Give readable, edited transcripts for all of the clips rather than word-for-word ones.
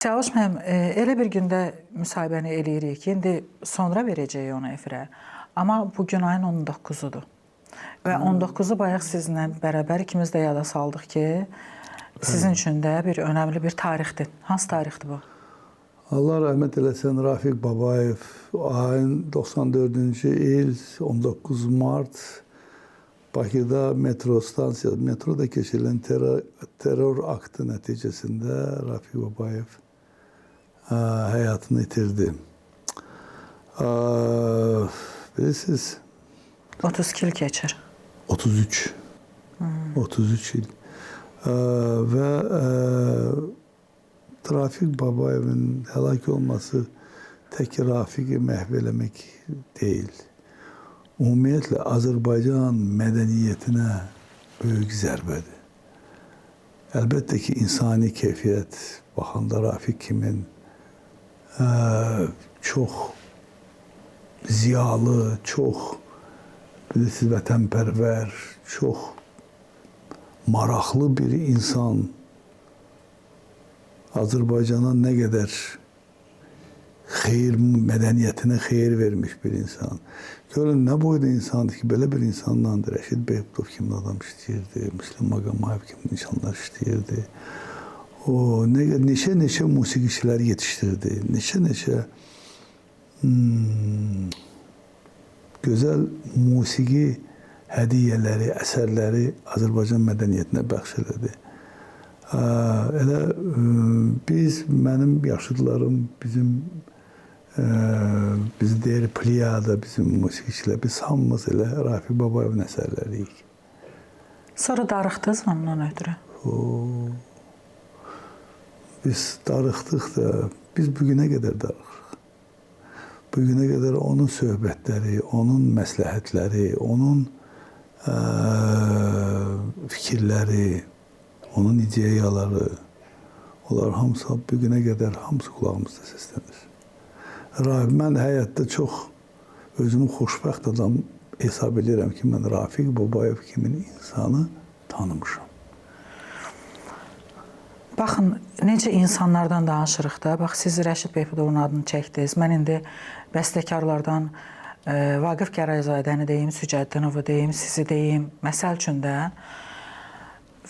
Çavuş müəllim, elə bir gündə müsahibəni eləyirik ki, indi sonra verəcəyik onu efirə. Amma bugün ayın 19-udur. Və 19-u bayaq sizinlə bərabər ikimiz də yada saldıq ki, sizin üçün də bir önəmli bir tarixdir. Hansı tarixdir bu? Allah rəhmət eləsin, Rafiq Babayev ayın 94-cü il 19 Mart Bakıda metroda keçirilən terror aktı nəticəsində Rafiq Babayev həyatını itirdi. Bilirsiniz, 32 il keçir. 33. 33 il. Və Rafiq Babayevin həlak olması tək Rafiqi məhv eləmək deyil. Ümumiyyətlə, Azərbaycan mədəniyyətinə böyük zərbədir. Əlbəttə ki, insani keyfiyyət baxanda Rafiq kimin çox ziyalı, çox bilirsiniz, vətənpərvər, çox maraqlı bir insan, Azərbaycana nə qədər mədəniyyətinə xeyir vermiş bir insan. Görün, nə boyda insandır ki, belə bir insanla Rəşid Behbudov kimi adam işləyirdi, Müslüm Maqamayev kimi insanlar işləyirdi. O, neçə musiqiçilər yetişdirdi, neçə gözəl musiqi hədiyyələri, əsərləri Azərbaycan mədəniyyətinə bəxş elədi. Elə mənim yaşıdlarım, bizi deyir Pliyada, bizim musiqiçilər, biz hamımız elə Rafiq Babayevin əsərləriyik. Sonra darıxdınız mı ondan ötürü? Biz darıxdıq da, biz bugünə qədər darıxırıq. Bugünə qədər onun söhbətləri, onun məsləhətləri, onun fikirləri, onun ideyaları, onlar hamısı bugünə qədər hamısı qulağımızda səslənir. Mən həyatda çox özümü xoşbəxt adam hesab edirəm ki, mən Rafiq Babayev kimi insanı tanımışam. Baxın, necə insanlardan danışırıq da. Bax, siz Rəşid Behbudovun adını çəkdiniz. Mən indi bəstəkarlardan Vaqif Gərayzadəni deyim, Sücəddinovu deyim, sizi deyim, məsəl üçün də.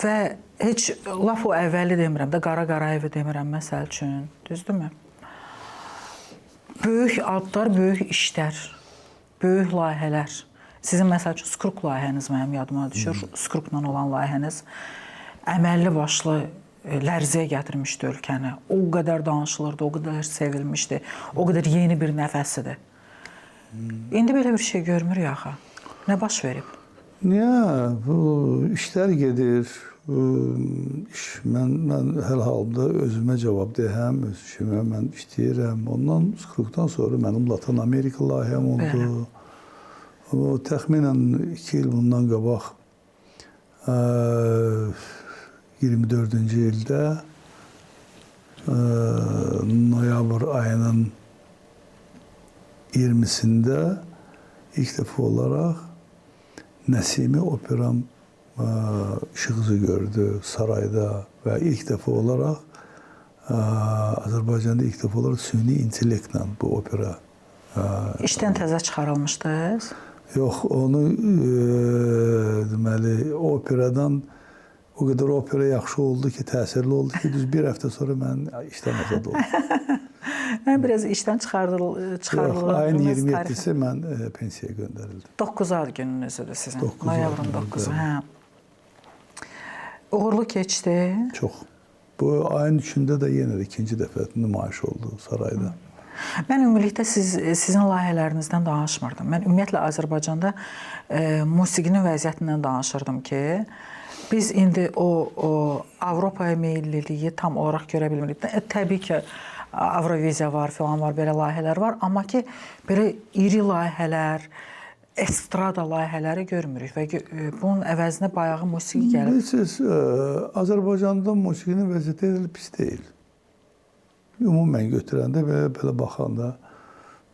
Və heç laf o əvvəli demirəm də, Qara Qarayevi demirəm, məsəl üçün. Düzdürmü? Böyük adlar, böyük işlər, böyük layihələr. Sizin məsəl üçün Skruk layihəniz mənim yadıma düşür. Skrukla olan layihəniz əməlli başlı lərziyə gətirmişdi ölkəni. O qədər danışılırdı, o qədər sevilmişdi, o qədər yeni bir nəfəsidir. İndi belə bir şey görmürük axı. Nə baş verib? Niyə? Bu işlər gedir. Mən hər halda özümə cavab deyəm, öz işimə mən işləyirəm. Ondan Skrukdan sonra mənim Latin Amerika layihəm oldu. O təxminən 2 il bundan qabaq 24-cü ildə noyabr ayının 20-sində ilk dəfə olaraq Nəsimi operam işığı gördü sarayda və ilk dəfə olaraq Azərbaycanda ilk dəfə olaraq süni intellektlə bu opera. İşdən təzə çıxarılmışdınız? Yox, onu deməli operadan o qədər opera yaxşı oldu ki, təsirli oldu ki, düz bir həftə sonra mən işdən azad oldum. Mən biraz işdən çıxarıldım. Ayın 27-si mən pensiyaya göndərildim. 9 ad gününüzdür sizin. Noyabrın 9-u. Uğurlu keçdi. Çox. Bu ayın 3-də də yenə də ikinci dəfə nümayiş oldu sarayda. Mən ümumiyyətlə sizin layihələrinizdən danışmırdım. Mən ümumiyyətlə Azərbaycanda musiqinin vəziyyətindən danışırdım ki, biz indi o Avropaya meyilliliyi tam olaraq görə bilmirik. Təbii ki, Avroviziya var, filan var, belə layihələr var. Amma ki, belə iri layihələr, estrada layihələri görmürük və bunun əvəzinə bayağı musiqi gəlir. Bilirsiniz, Azərbaycanda musiqinin vəziyyəti elə pis deyil. Ümumən götürəndə, belə baxanda.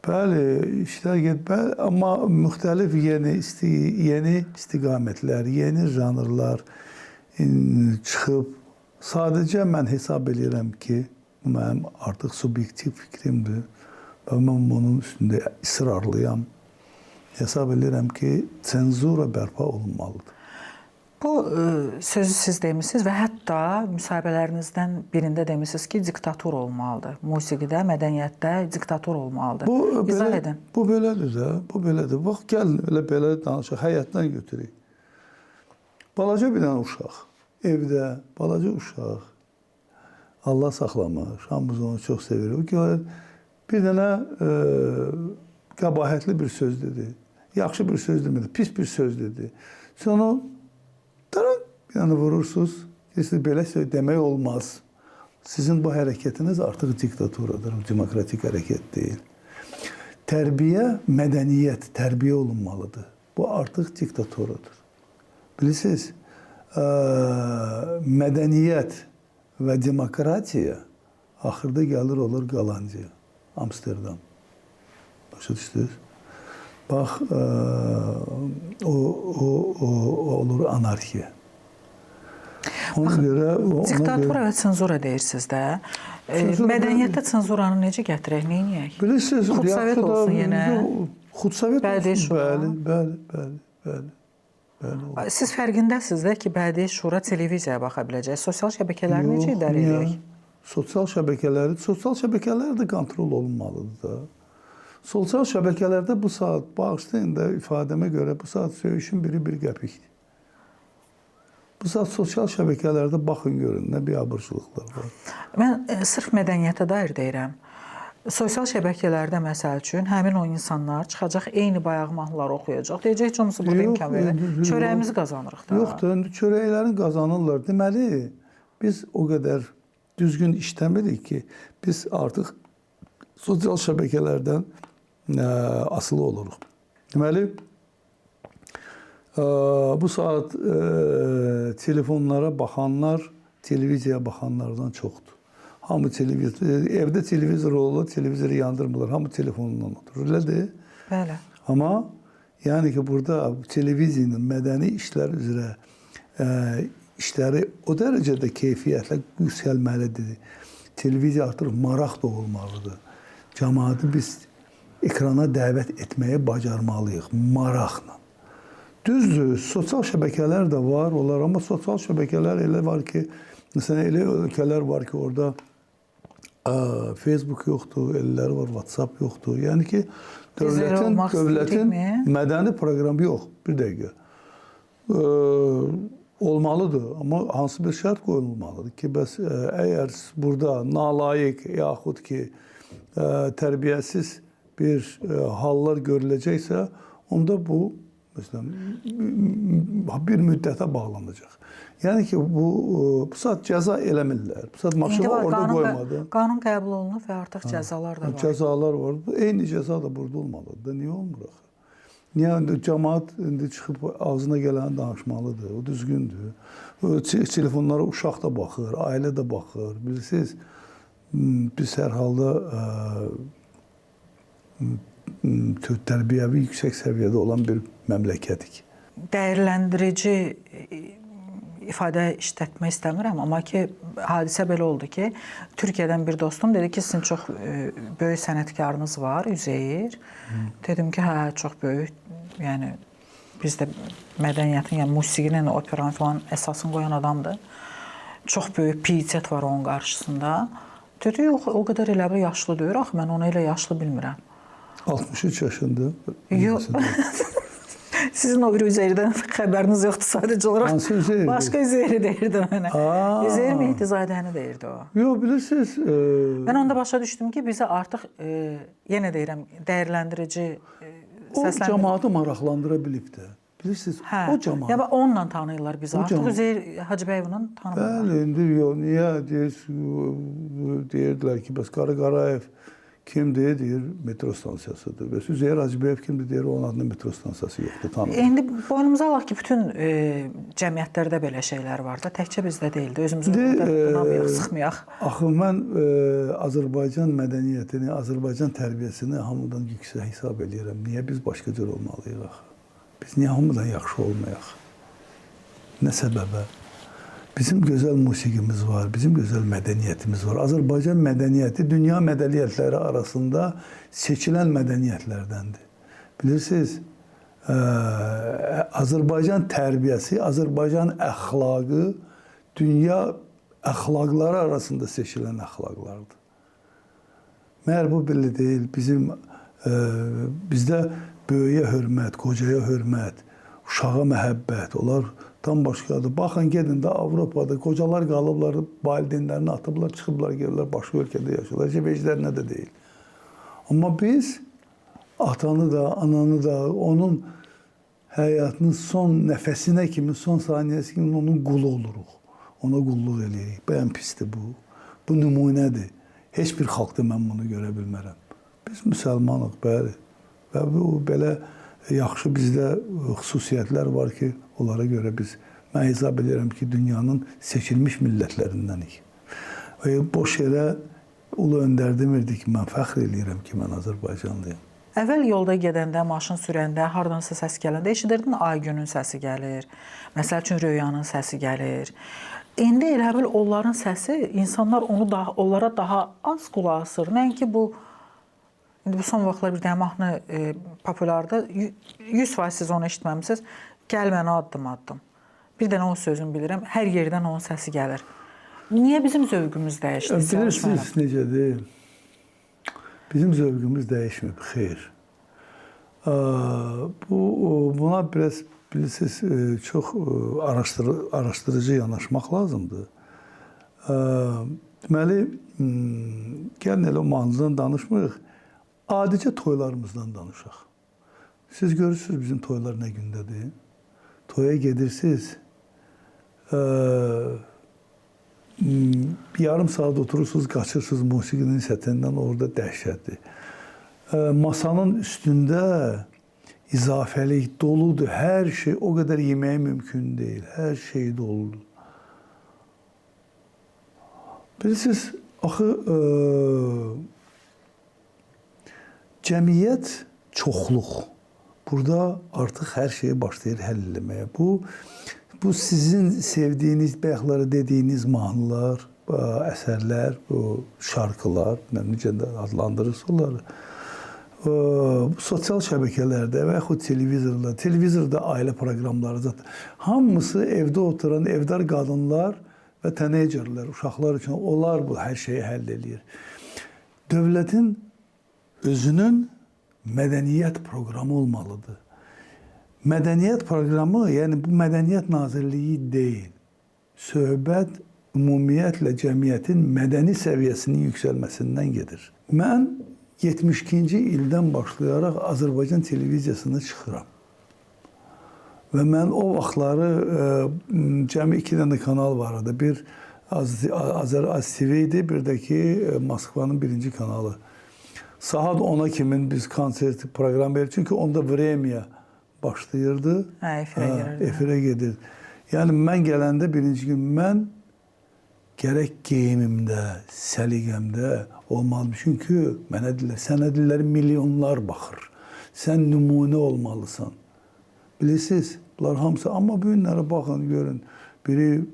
Bəli, işlər gedir, amma müxtəlif yeni istiqamətlər, yeni janrlar çıxıb. Sadəcə mən hesab edirəm ki, Bu mənim artıq subyektiv fikrimdir və mən bunun üstündə israrlıyam. Hesab edirəm ki, senzura bərpa olunmalıdır. Bu sözü siz demisiniz və hətta müsahibələrinizdən birində demisiniz ki, diktator olmalıdır. Musiqidə, mədəniyyətdə diktator olmalıdır. İzah edin. Bu belədir də, bu belədir. Bax, gəlin belə danışaq, həyatdan götürək. Balaca bir dənə uşaq, evdə balaca uşaq, Allah saxlamış, hamımız onu çox sevirik. Bir dənə qəbahətli bir söz dedi, yaxşı bir söz demedi, pis bir söz dedi. Sonra bir dənə vurursunuz, siz belə söz demək olmaz. Sizin bu hərəkətiniz artıq diktaturadır, demokratik hərəkət deyil. Tərbiyə, mədəniyyət, tərbiyə olunmalıdır. Bu artıq diktaturadır. Bilirsiniz, mədəniyyət və demokratiya axırda gəlir olur Qalandiya, Amsterdam. Başa düşdünüz? Bax, o olur anarxiya. Ona görə... Diktatura və senzura deyirsiniz də. Mədəniyyətdə senzuranı necə gətirək, neyniyək? Bilirsiniz, Xudsovet olsun yenə. Xudsovet olsun, bəli. Siz fərqindəsiniz də ki, bələdiyyə şura televiziyaya baxa biləcək. Sosial şəbəkələri necə idarə edək? Sosial şəbəkələr də kontrol olunmalıdır da. Sosial şəbəkələrdə bu saat, bağışlayın da ifadəmə görə, bu saat söyüşün biri bir qəpikdir. Bu saat sosial şəbəkələrdə baxın görün, nə biabırçılıqlar var. Mən sırf mədəniyyətə dair deyirəm. Sosial şəbəkələrdə məsəl üçün həmin o insanlar çıxacaq, eyni bayaq mahnılar oxuyacaq. Deyəcək ki, hamısı burada imkan verir. Çörəyimizi qazanırıq da. Yoxdur, çörəklərini qazanırlar. Deməli, biz o qədər düzgün işləmirik ki, biz artıq sosial şəbəkələrdən asılı oluruq. Deməli, bu saat telefonlara baxanlar televiziyaya baxanlardan çoxdur. Hamı evdə televizor olur, televizoru yandırmırlar. Hamı telefonundan oturur. Elədir? Bəli. Amma yəni ki, burada televiziyanın mədəni işlər üzrə işləri o dərəcədə keyfiyyətlə yüksəlməlidir. Televiziya artıq maraq doğulmalıdır. Cəmaatı biz ekrana dəvət etməyi bacarmalıyıq, maraqla. Düzdür, sosial şəbəkələr də var, amma sosial şəbəkələr elə var ki, məsələn, elə ölkələr var ki, orada Facebook yoxdur, elələri var, WhatsApp yoxdur. Yəni ki, dövlətin mədəni proqramı yox, bir dəqiqə. Olmalıdır, amma hansı bir şərt qoyulmalıdır ki, bəs əgər burada nalayiq yaxud ki, tərbiyəsiz bir hallar görüləcəksə, onda bu, məsələn, bir müddətə bağlanacaq. Yəni ki, bu saat cəza eləmirlər. Bu saat maşını orada qoymadı. Qanun qəbul olunub və artıq cəzalar da var. Cəzalar var. Eyni cəza da burada olmalıdır. Niyə olmur axı? Niyə cəmaat indi çıxıb ağzına gələni danışmalıdır? O düzgündür. Telefonlara uşaq da baxır, ailə də baxır. Bilirsiniz, biz hər halda tərbiyəvi yüksək səviyyədə olan bir məmləkətik. Dəyərləndirici ifadə işlətmək istəmirəm, amma ki, hadisə belə oldu ki, Türkiyədən bir dostum dedi ki, sizin çox böyük sənətkarınız var, Üzeyir. Dedim ki, hə, çox böyük. Yəni, bizdə mədəniyyətin, yəni musiqinin, operanın falan əsasını qoyan adamdır. Çox böyük pietet var onun qarşısında. Dedi, yox, o qədər elə bir yaşlı deyir, axı, mən onu elə yaşlı bilmirəm. 63 yaşında. Yox. Sizin o bir Üzeyirdən xəbəriniz yoxdur sadəcə olaraq. Hansı Üzeyir? Başqa Üzeyiri deyirdi mənə. Üzeyir Mehdizadəni deyirdi o. Yox, bilirsiniz... Mən onda başa düşdüm ki, bizə artıq, yenə deyirəm, dəyərləndirici səsləndir. O cəmaatı maraqlandıra bilib də. Bilirsiniz, o cəmaat... Yəni, onunla tanıyırlar bizi. Artıq Üzeyir Hacıbəyevlə tanımırlar. Bəli, indi yox, niyə deyirdilər ki, bəs Qarı Qarayev kimdir, deyir, metro stansiyasıdır. Bəs Üzeyir Hacıbəyev kimdir, deyir, onun adında metro stansiyası yoxdur, tanımır. İndi boynumuza alaq ki, bütün cəmiyyətlərdə belə şeylər var da, təkcə bizdə deyildi. Özümüzü qınamayaq, sıxmayaq. Axı, mən Azərbaycan mədəniyyətini, Azərbaycan tərbiyəsini hamıdan yüksək hesab edirəm. Niyə biz başqa cür olmalıyıq axı? Biz niyə hamıdan yaxşı olmayaq? Nə səbəbə? Bizim gözəl musiqimiz var, bizim gözəl mədəniyyətimiz var. Azərbaycan mədəniyyəti dünya mədəniyyətləri arasında seçilən mədəniyyətlərdəndir. Bilirsiniz, Azərbaycan tərbiyəsi, Azərbaycan əxlaqı dünya əxlaqları arasında seçilən əxlaqlardır. Məyər bu belə deyil, bizdə böyüyə hörmət, qocaya hörmət, uşağa məhəbbət, onlar tam başqadır. Baxın, gedin də Avropada qocalar qalıblar, valideynlərini atıblar, çıxıblar, gəlirlər, başqa ölkədə yaşıyorlar. Heç veclərinə də deyil. Amma biz atanı da, ananı da, onun həyatının son nəfəsinə kimi, son saniyəsi kimi onun qulu oluruq. Ona qulluq eləyirik. Bəyən pisdir bu. Bu nümunədir. Heç bir xalqda mən bunu görə bilmərəm. Biz müsəlmanıq, bəli. Və bu belə yaxşı bizdə xüsusiyyətlər var ki, onlara görə mən hesab edirəm ki, dünyanın seçilmiş millətlərindənik. Boş yerə Ulu Öndər demirdi ki, mən fəxr edirəm ki, mən Azərbaycanlıyam. Əvvəl yolda gedəndə, maşın sürəndə, hardansa səs gələndə eşidirdin Aygünün səsi gəlir. Məsəl üçün Röyanın səsi gəlir. İndi elə bil onların səsi, insanlar onlara daha az qulaq asır. Nəinki bu, indi bu son vaxtlar bir dənə mahnı populyarda, 100% siz onu eşitməmisiniz, gəl mənə addım. Bir dənə o sözünü bilirəm, hər yerdən onun səsi gəlir. Niyə bizim zövqümüz dəyişdi? Bilirsiniz necədir? Bizim zövqümüz dəyişməyib, xeyr. Buna biraz, bilirsiniz, çox araşdırıcı yanaşmaq lazımdır. Deməli, gəlin elə o mahnıdan danışmırıq, adicə toylarımızdan danışaq. Siz görürsünüz bizim toylar nə gündədir? Toya gedirsiniz, yarım saat oturursunuz, qaçırsınız musiqinin sətindən, orada dəhşətdir. Masanın üstündə izafəlik doludur, hər şey, o qədər yeməyə mümkün deyil, hər şey doludur. Bilirsiniz, axı, cəmiyyət çoxluq. Burada artıq hər şeyi başlayır həll eləməyə. Bu sizin sevdiyiniz, bayaqları dediyiniz mahnılar, əsərlər, şarkılar, necə də adlandırırsınız onları. Bu sosial şəbəkələrdə və yaxud televizorda ailə proqramları, hamısı evdə oturan evdar qadınlar və teenagerlər, uşaqlar üçün onlar bu hər şeyi həll eləyir. Dövlətin özünün mədəniyyət proqramı olmalıdır. Mədəniyyət proqramı, yəni bu Mədəniyyət Nazirliyi deyil. Söhbət ümumiyyətlə cəmiyyətin mədəni səviyyəsinin yüksəlməsindən gedir. Mən 72-ci ildən başlayaraq Azərbaycan televiziyasına çıxıram. Və mən o vaxtları cəmi 2 dənə kanal var idi. Bir Azər TV idi, bir də ki Moskvanın 1-ci kanalı. Saat 10-a kimin biz konsert proqram verir. Çünki onda Vremya başlayırdı. Efirə gedirdi. Yəni mən gələndə birinci gün mən gərək geyimimdə, səliqəmdə olmalı. Çünki mənə deyirlər, sənə deyirlər milyonlar baxır. Sən nümunə olmalısan. Bilirsiniz, bunlar hamısı. Amma bu günlərə baxın, görün. Biri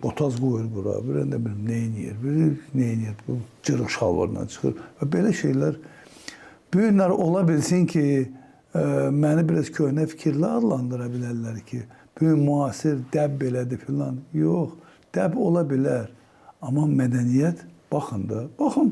botaz qoyur bura, biri nə bilim, neyniyir, biri neyniyir, bu cırıq şalvarla çıxır. Və belə şeylər bu günlər ola bilsin ki, məni biraz köhnə fikirlə adlandıra bilərlər ki, bu gün müasir dəb belədir filan. Yox, dəb ola bilər. Amma mədəniyyət, baxın da, baxın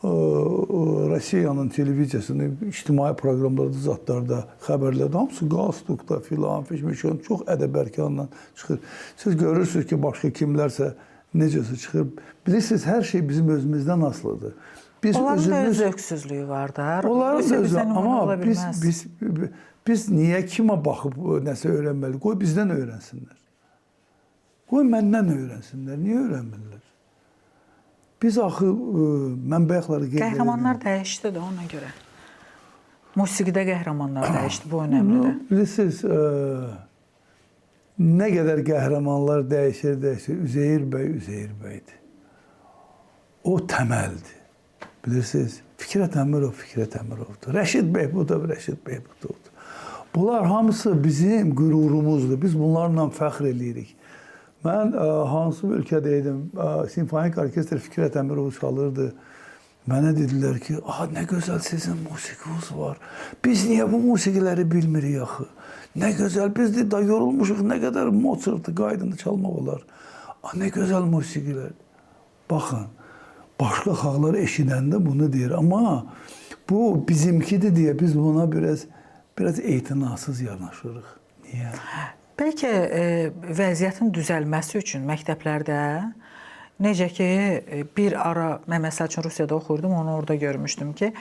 Rusiyanın televiziyasını, ictimai proqramlarda, zatlarda, xəbərlərdə, hamısı qalstukda filan, fişmişon, çox ədəb-ərkanla çıxır. Siz görürsünüz ki, başqa kimlərsə necəsə çıxır. Bilirsiniz, hər şey bizim özümüzdən asılıdır. Onların da öz zövqsüzlüyü var da. Onların da özü, amma biz niyə kimə baxıb nəsə öyrənməli? Qoy bizdən öyrənsinlər. Qoy məndən öyrənsinlər. Niyə öyrənmirlər? Biz axı, mən bayaqları qeyd edirəm. Qəhrəmanlar dəyişdi də ona görə. Musiqidə qəhrəmanlar dəyişdi, bu önəmlidir. Bilirsiniz, nə qədər qəhrəmanlar dəyişir, Üzeyir bəydir. O təməldir. Bilirsiniz, Fikrət Əmirovdur. Rəşid Behbudovdur. Bunlar hamısı bizim qürurumuzdur. Biz bunlarla fəxr eləyirik. Mən hansı bir ölkədə idim, simfonik orkestr Fikrət Əmirov çalırdı. Mənə dedilər ki, nə gözəl sizin musiqiniz var. Biz niyə bu musiqiləri bilmirik axı? Nə gözəl, biz də yorulmuşuq, nə qədər Mozart'ı, Haydn'ı çalmaq olar. Nə gözəl musiqilər. Baxın, başqa xalqlar eşidəndə bunu deyir. Amma bu bizimkidir deyə biz buna biraz etinasız yanaşırıq. Niyə? Bəlkə vəziyyətin düzəlməsi üçün məktəblərdə necə ki bir ara mən məsəl üçün Rusiyada oxuyurdum, onu orada görmüşdüm ki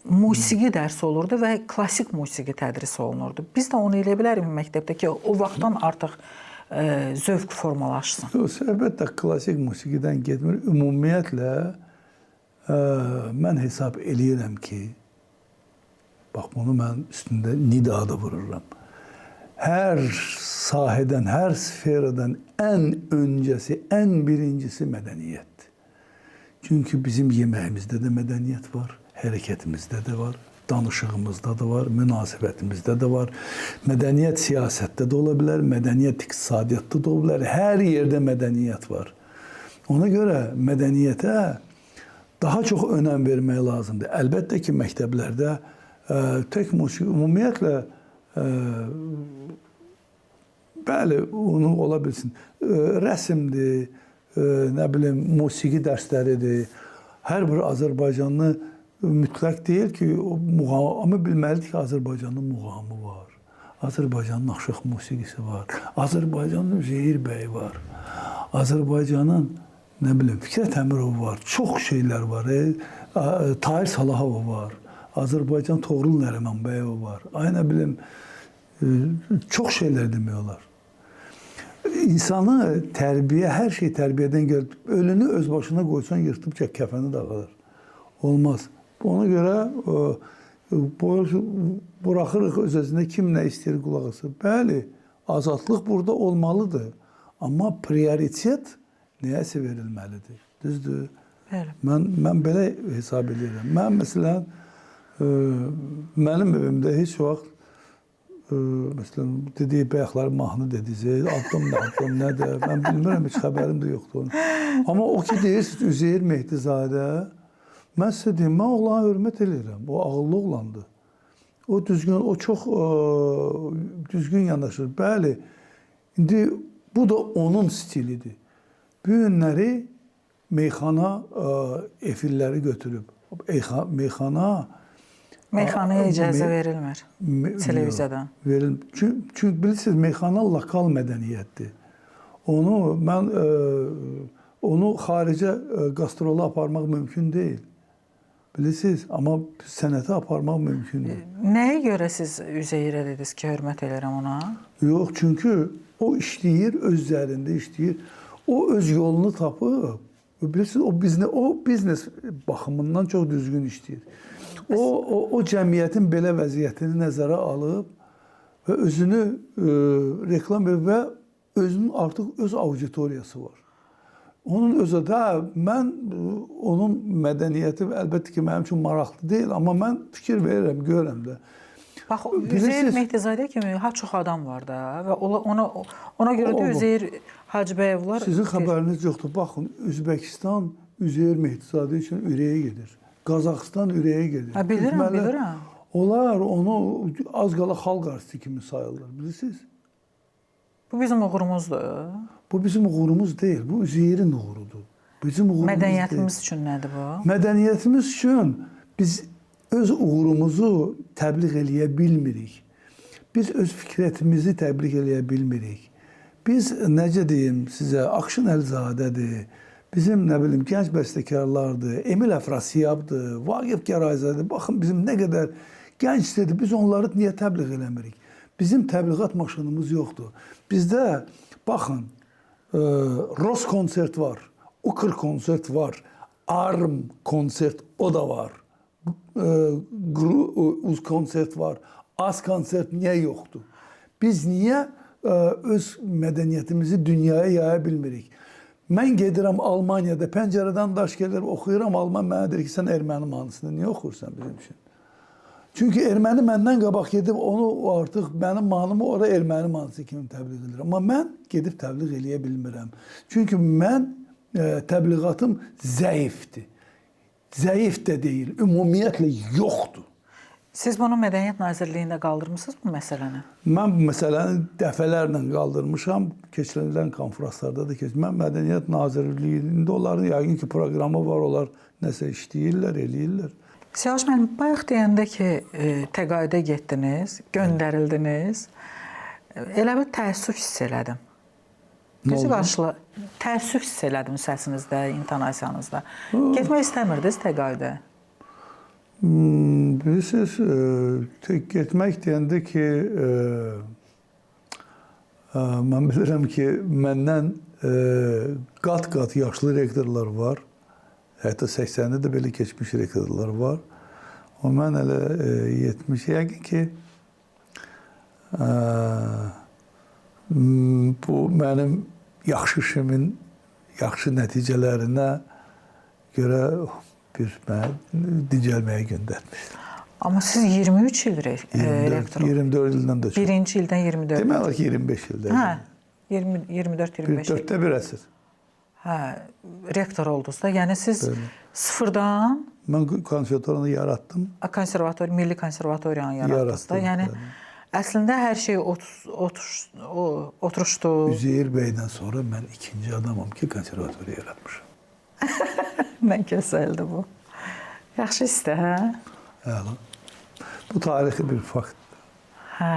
musiqi dərsi olurdu və klassik musiqi tədris olunurdu. Biz də onu eləyə bilərik məktəbdə ki, o vaxtdan artıq zövq formalaşsın. Söhbət də klassik musiqidən getmir. Ümumiyyətlə mən hesab eləyirəm ki, bax bunu mən üstündə nida da vururam. Hər sahədən, hər sferadan ən öncəsi, ən birincisi mədəniyyətdir. Çünki bizim yeməyimizdə də mədəniyyət var, hərəkətimizdə də var, danışığımızda da var, münasibətimizdə də var. Mədəniyyət siyasətdə də ola bilər, mədəniyyət iqtisadiyyatda da ola bilər. Hər yerdə mədəniyyət var. Ona görə mədəniyyətə daha çox önəm vermək lazımdır. Əlbəttə ki, məktəblərdə tək musiqi, ümumiyyətlə bəli, onu ola bilsin. Rəsmdir, nə bilim, musiqi dərsləridir. Hər bir Azərbaycanlı mütləq deyil ki, amma bilməlidir ki, Azərbaycanın muğamı var. Azərbaycanın naxışıq musiqisi var. Azərbaycanın Üzeyir bəyi var. Azərbaycanın, nə bilim, Fikrət Əmirov var. Çox şeylər var. Tahir Salahov var. Azərbaycan Toğrul Nərimanbəyov var. Ay, nə bilim, çox şeylər demək olar. İnsanı tərbiyə, hər şey tərbiyədən gəlir. Ölünü öz başına qoysan, yırtıb çək, kəfəni dağılır. Olmaz. Ona görə buraxırıq öz-özünə kim nə istəyir qulaq asır. Bəli, azadlıq burada olmalıdır. Amma prioritet nəyəsə verilməlidir. Düzdür? Bəli. Mən belə hesab edirəm. Mən məsələn, mənim evimdə heç vaxt məsələn, dediyi bəyəxləri mahnı dediyi, addım nədir, mən bilmirəm, heç xəbərim də yoxdur onun. Amma o ki, deyirsiniz, Üzeyir Mehdizadə, mən sizə deyim, mən oğlana hörmət edirəm, o ağıllı oğlandır. O düzgün, o çox düzgün yanaşır. Bəli, indi bu da onun stilidir. Bu günləri meyxana efirləri götürüb, Meyxanaya icazə verilmir televiziyadan. Çünki bilirsiniz, meyxana lokal mədəniyyətdir. Onu xaricə qastrolu aparmaq mümkün deyil. Bilirsiniz, amma sənəti aparmaq mümkündür. Nəyə görə siz Üzeyirə dediniz ki, hörmət edirəm ona? Yox, çünki o işləyir, öz üzərində işləyir. O öz yolunu tapıb, bilirsiniz, o biznes baxımından çox düzgün işləyir. O cəmiyyətin belə vəziyyətini nəzərə alıb və özünü reklam edir və özünün artıq öz auditoriyası var. Onun özü də, mən onun mədəniyyəti əlbəttə ki, mənim üçün maraqlı deyil, amma mən fikir verirəm, görürəm də. Bax, Üzeyir Mehdizadə kimi çox adam var da və ona görə də Üzeyir Hacıbəyovlar... Sizin xəbəriniz yoxdur. Baxın, Üzbəkistan Üzeyir Mehdizadə üçün ürəyə gedir. Qazaxıstan ürəyə gedir. Bilirəm. Onlar onu az qala xalq artisti kimi sayırlar, bilirsiniz? Bu bizim uğurumuzdur. Bu bizim uğurumuz deyil, bu Üzeyir'in uğurudur. Mədəniyyətimiz üçün nədir bu? Mədəniyyətimiz üçün biz öz uğurumuzu təbliğ eləyə bilmirik. Biz öz fikrətimizi təbliğ eləyə bilmirik. Biz, necə deyim sizə, Akşin Əlizadədir, bizim, nə bilim, gənc bəstəkarlardır, Emil Əfrasiyabdır, Vaqif Gərayzədir. Baxın, bizim nə qədər gəncdir, biz onları niyə təbliğ eləmirik? Bizim təbliğat maşınımız yoxdur. Bizdə, baxın, Ros konsert var, Ukr konsert var, Arm konsert, o da var. Uz konsert var, Az konsert niyə yoxdur? Biz niyə öz mədəniyyətimizi dünyaya yaya bilmirik? Mən gedirəm Almaniyada, pəncərədən daş gəlir, oxuyuram, Alman mənə deyir ki, sən erməni mahnısını niyə oxuyursan bizim üçün? Çünki erməni məndən qabaq gedib onu artıq mənim mahnımı ora erməni mahnısı kimi təbliğ edir. Amma mən gedib təbliğ eləyə bilmirəm. Çünki mən təbliğatım zəifdir. Zəif də deyil, ümumiyyətlə yoxdur. Siz bunu Mədəniyyət Nazirliyində qaldırmısınız bu məsələni? Mən bu məsələni dəfələrlə qaldırmışam. Keçirilən konfranslarda da mən Mədəniyyət Nazirliyində onların yəqin ki proqramı var, onlar nəsə işləyirlər, eləyirlər. Siyavuş müəllim, bayaq deyəndə ki, təqaüdə getdiniz, göndərildiniz. Elə bir təəssüf hiss elədim. Gözü qarşıla təəssüf hiss elədim səsinizdə, intonasiyanızda. Getmək istəmirdiniz təqaüdə? Bilirsiniz, getmək deyəndə ki, mən bilirəm ki, məndən qat-qat yaşlı rektorlar var. Hətta 80-də də belə keçmiş rektorlar var. O mən hələ 70, yəqin ki, bu mənim yaxşı işimin yaxşı nəticələrinə görə bir mənə dincəlməyə göndərmişdir. Amma siz 23 il rektor. 24 ildən də çox. Birinci ildən 24. Demək olar ki, 25 ildə. Hə, 24-25 il. Dörddə bir əsr. Hə, rektor oldunuz da. Yəni siz sıfırdan... Mən konservatoriyanı yaratdım. Konservatoriya, Milli Konservatoriyanı yarattınız da. Yəni əslində hər şey oturuşdu. Üzeyir bəydən sonra mən ikinci adamam ki, konservatoriya yaratmışam. Nə gözəldir bu. Yaxşı istə, hə? Hələ. Bu tarixi bir faktdır. Hə.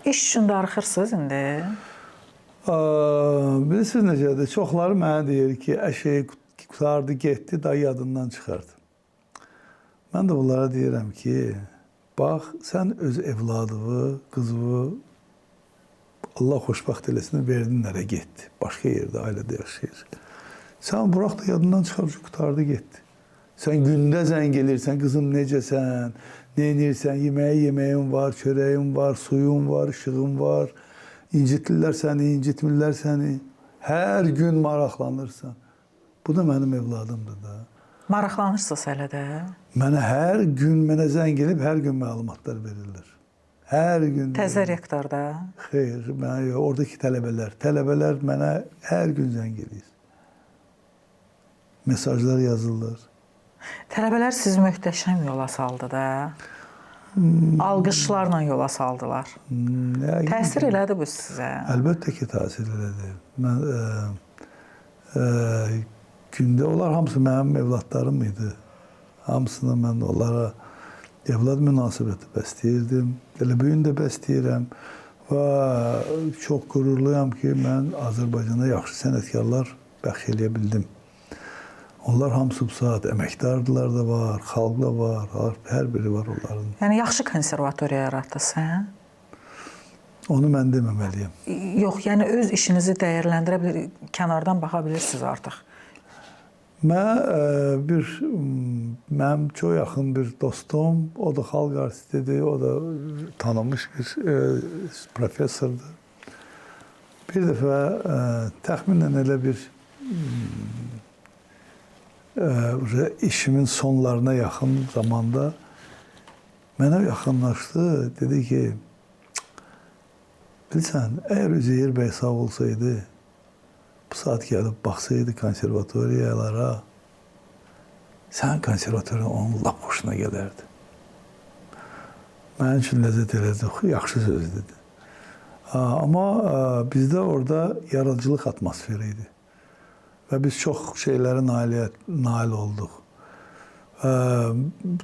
İş üçün darıxırsınız indi? Bilirsiniz necədir? Çoxları mənə deyir ki, əşeyi qutardı, getdi, da yadından çıxardı. Mən də bunlara deyirəm ki, bax, sən öz evladını, qızını Allah xoşbəxt eləsin, verdin nerə getdi. Başqa yerdə, ailədə yaşayır. Sən burax da yadından çıxardı, qutardı, getdi. Sən gündə zəng gelirsən, qızım necəsən, nə edirsən, yeməyin var, çörəyin var, suyun var, işığın var. İncitirlər səni, incitmirlər səni. Hər gün maraqlanırsan. Bu da mənim evladımdır da. Maraqlanırsınız hələ də? Mənə hər gün zəng gelib, hər gün məlumatlar verirlər. Hər gün. Təzə rektorda? Xeyr, mənə yox, oradakı tələbələr. Tələbələr mənə hər gün zəng gelir. Mesajlar yazırlar. Tələbələr sizi möhtəşəm yola saldı da. Alqışlarla yola saldılar. Təsir elədi bu sizə? Əlbəttə ki, təsir elədi. Mən gündə onlar hamısı mənim evladlarım idi. Hamısını mən onlara evlad münasibəti bəsləyirdim. Elə bu gün də bəsləyirəm və çox qürurluyam ki, mən Azərbaycana yaxşı sənətkarlar bəxş eləyə bildim. Onlar hamısı bu saat əməkdardılar da var, xalq da var, hər biri var onların. Yəni yaxşı konservatoriya yaratdınız, hə? Onu mən deməməliyəm. Yox, yəni öz işinizi dəyərləndirə bilir, kənardan baxa bilirsiniz artıq. Mənim çox yaxın bir dostum, o da xalq artistidir, o da tanınmış bir professordur. Bir dəfə təxminən elə bir işimin sonlarına yaxın zamanda mənə yaxınlaşdı, dedi ki, bilirsən, əgər Üzeyir bəy sağ olsaydı, bu saat gəlib baxsaydı konservatoriyalara, sən konservatoriya onun lap hoşuna gələrdi. Mənim üçün ləzzət elədi, yaxşı söz dedi. Amma bizdə orada yaradıcılıq atmosferi idi. Və biz çox şeylərə nail olduq.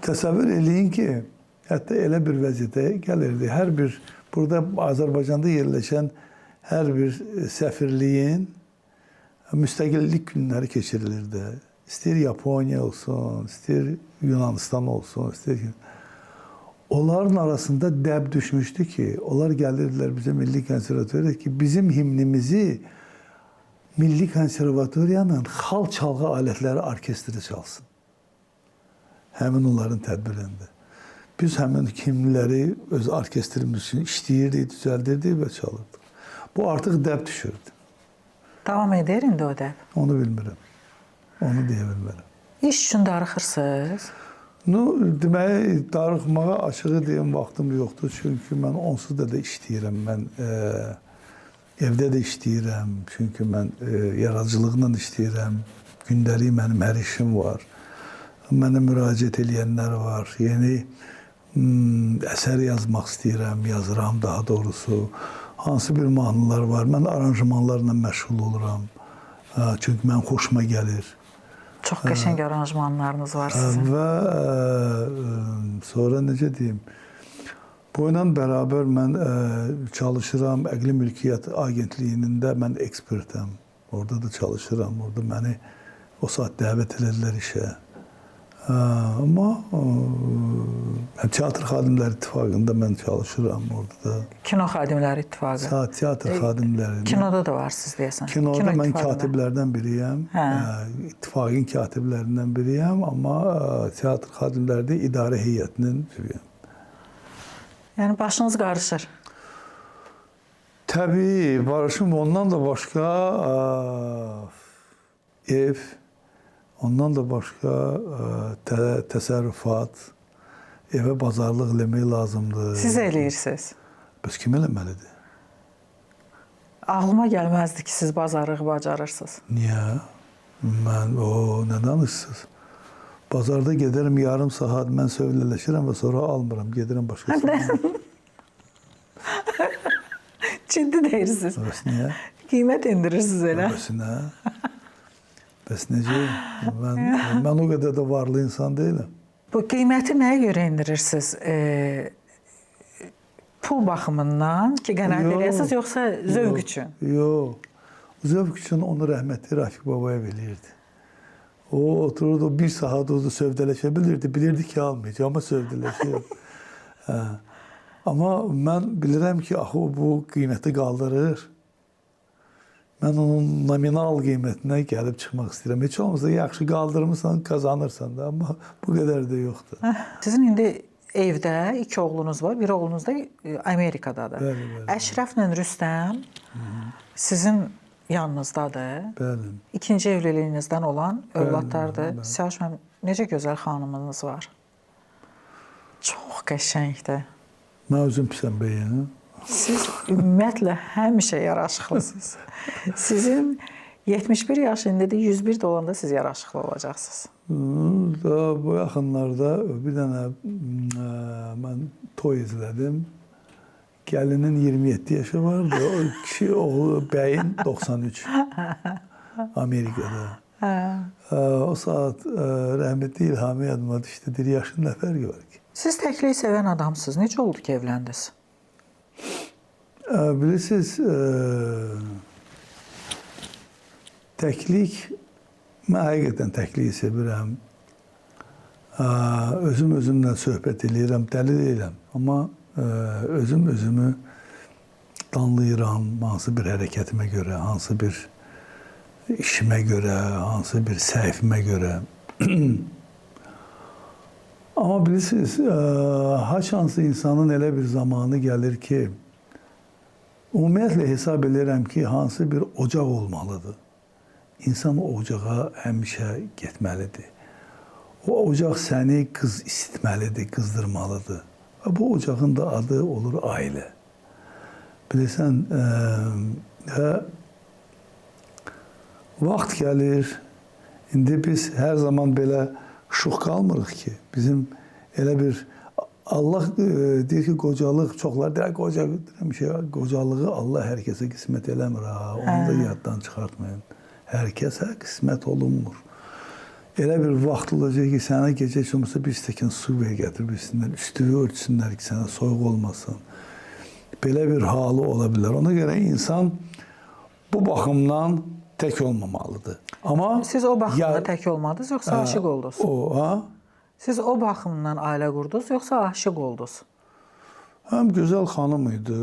Təsəvvür eləyin ki, hətta elə bir vəziyyətə gəlirdi. Hər bir, burada Azərbaycanda yerləşən hər bir səfirliyin müstəqillik günləri keçirilirdi. İstəyir Yaponiya olsun, istəyir Yunanistan olsun, istəyir ki... Onların arasında dəb düşmüşdü ki, onlar gəlirdilər bizə Milli Konservatoriyaya ki, bizim himnimizi Milli Konservatoriyanın xal çalğı alətləri orkestri çalsın. Həmin onların tədbirində. Biz həmin himnləri öz orkestrimiz üçün işləyirdik, düzəldirdik və çalırdıq. Bu artıq dəb düşürdü. Davam edir indi o dəb? Onu bilmirəm. Onu deyə bilmərəm. İş üçün darıxırsınız? Deməli, darıxmağa açığı deyim vaxtım yoxdur. Çünki mən onsuz da işləyirəm. Mən evdə də işləyirəm. Çünki mən yaradıcılıqla işləyirəm. Gündəlik mənim hər işim var. Mənə müraciət edənlər var. Yeni əsər yazmaq istəyirəm, yazıram daha doğrusu. Hansı bir mahnılar var. Mən aranjmanlarla məşğul oluram. Çünki mən xoşuma gəlir. Çox qəşəng aranjmanlarınız var sizin. Və sonra necə deyim, bu ilə bərabər mən çalışıram. Əqli Mülkiyyət Agentliyinin də mən ekspertəm. Orada da çalışıram. Orada məni o saat dəvət edilər işə. Amma Teatr Xadimləri İttifaqında mən çalışıram orada da. Kino Xadimləri İttifaqı. Teatr Xadimləri. Kinoda da var siz deyəsən. Kinoda mən katiblərdən biriyəm. İttifaqın katiblərindən biriyəm, amma Teatr Xadimləri də idarə heyətinin üzvüyəm. Yəni başınız qarışır. Təbii, barışım ondan da başqa ev, ondan da başqa təsərrüfat, evə bazarlıq eləmək lazımdır. Siz eləyirsiniz. Bəs kim eləməlidir? Ağlıma gəlməzdi ki, siz bazarlığı bacarırsınız. Niyə? Mən, nə danışsınız? Bazarda gedərəm yarım saat, mən sövləşirəm və sonra almıram, gedirəm başqa saat. Ciddi deyirsiniz. Bəs niyə? Qiymət indirirsiniz elə. Bəs nə? Bəs necə? Mən o qədər də varlı insan deyiləm. Bu qiyməti nəyə görə indirirsiniz? Pul baxımından ki, qənaət edirsiniz, yoxsa zövq üçün? Yox. Zövq üçün onu rəhmətli Rafiq Babayev eləyirdi. O otururdu, bir saat orada sövdələşə bilirdi. Bilirdi ki, almayacaq, amma sövdələşir. Amma mən bilirəm ki, axı bu qiyməti qaldırır. Mən onun nominal qiymətinə gəlib çıxmaq istəyirəm. Heç olmasa yaxşı qaldırmırsan, kazanırsan da, amma bu qədər də yoxdur. Sizin indi evdə 2 oğlunuz var, bir oğlunuz da Amerikadadır. Bəli. Əşrəflə Rüstəm sizin yanınızdadır. Bəli. İkinci evliliyinizdən olan övladlardır. Səvaş mənim, necə gözəl xanımınız var. Çox qəşəngdir. Mən özüm pisəm bəyənəm. Siz ümumiyyətlə həmişə yaraşıqlısınız. Sizin 71 yaşındadır, 101 də olanda siz yaraşıqlı olacaqsınız. Bu yaxınlarda bir dənə mən toy izlədim. Gəlinin 27 yaşı vardı. O kişi oğlu bəyin 93. Amerikada. O saat rəhmətli İlhami yadıma düşdü. Deyir, yaşın nə fərqi var ki? Siz təkliyi sevən adamsınız. Necə oldu ki, evləndiniz? Bilirsiniz, təklik, mən həqiqətən təkliyi sevirəm. Özümlə söhbət edirəm, dəli deyiləm. Amma özümü danlayıram, hansı bir hərəkətimə görə, hansı bir işimə görə, hansı bir səhvimə görə. Amma bilirsiniz, haçansı insanın elə bir zamanı gəlir ki, ümumiyyətlə hesab edirəm ki, hansı bir ocaq olmalıdır. İnsan o ocağa həmişə getməlidir. O ocaq səni isitməlidir, qızdırmalıdır. Və bu ocağın da adı olur ailə. Bilirsən, vaxt gəlir, indi biz hər zaman belə şux qalmırıq ki, bizim elə bir Allah deyir ki, qocalıq, çoxlar deyir, qocalığı Allah hər kəsə qismət eləmir. Onu da yaddan çıxartmayın. Hər kəsə qismət olunmur. Elə bir vaxt olacaq ki, sənə gecə heç olmasa bir stəkan su ver gətir bilsinlər, üstüyü örtsünlər ki, sənə soyuq olmasın. Belə bir halı ola bilər. Ona görə insan bu baxımdan tək olmamalıdır. Amma siz o baxımda tək olmadınız, yoxsa aşiq oldunuz? Siz o baxımdan ailə qurdunuz, yoxsa aşiq oldunuz? Həm gözəl xanım idi.